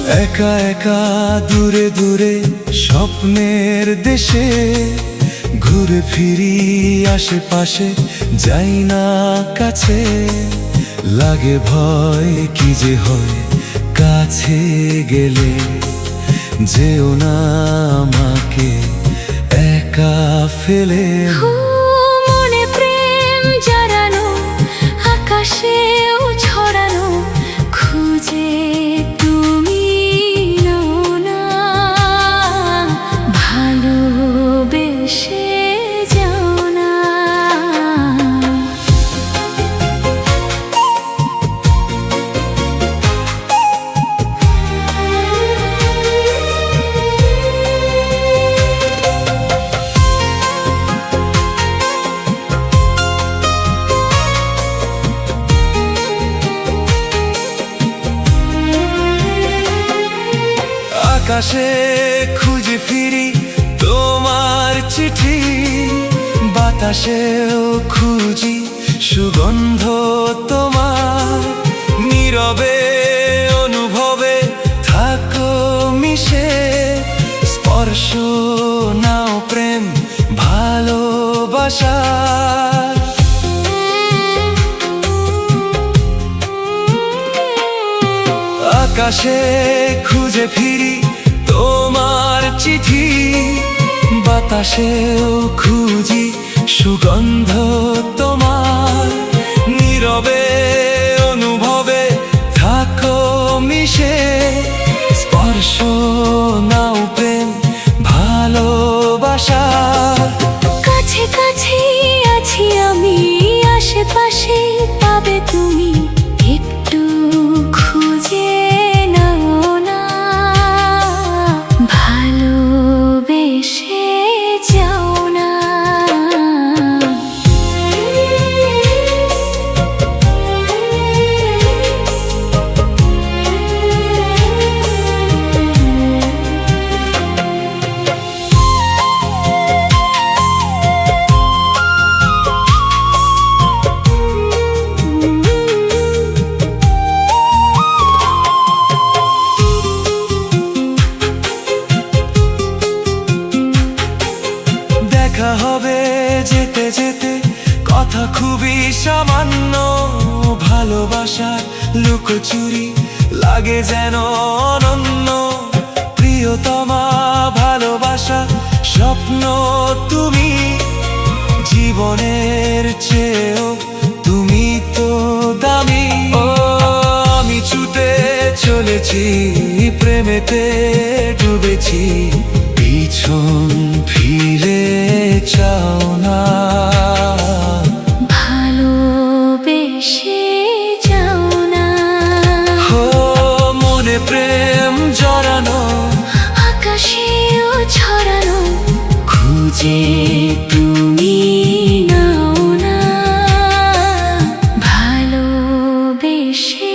একা একা দূরে দূরে স্বপ্নের দেশে ঘুরে ফিরি আশেপাশে, যাই না কাছে। লাগে ভয় কি যে হয় কাছে গেলে, যেও না আমাকে একা ফেলে। মনে প্রেম জারানো, আকাশেও ছড়ানো, খুঁজে তুমি নাও না, ভালোবেসে যাও না। আকাশে খুঁজে ফিরি তোমার চিঠি, বাতাসেও খুঁজি সুগন্ধ তোমার। নীরবে অনুভবে থাকো মিশে, স্পর্শ নাও প্রেম ভালোবাসা। আকাশে খুঁজে ফিরি তোমার চিঠি, বাতাসেও খুঁজি সুগন্ধ তোমার। নীরবে অনুভবে থাকো মিশে, স্পর্শ নাও প্রেম ভালোবাসা। কাছে কাছে আছি আমি, আশেপাশে পাবে তুমি, একটু খুঁজে নাও না, ভালোবেসে যাও না। দেখা হবে যেতে যেতে, কথা খুবই সামান্য। ভালোবাসার লুকোচুরি লাগে যেন অনন্য। প্রিয়তমা ভালোবাসা স্বপ্ন তুমি, জীবনের চেয়েও তুমি তো দামি। ও আমি ছুটে চলেছি, প্রেমেতে ডুবেছি, পিছন ফিরে চাও না, ভালোবেসে যাও না। ও মনে প্রেম জড়ানো, আকাশেও ছড়ানো, খুঁজে তুমি নাও না, ভালোবেসে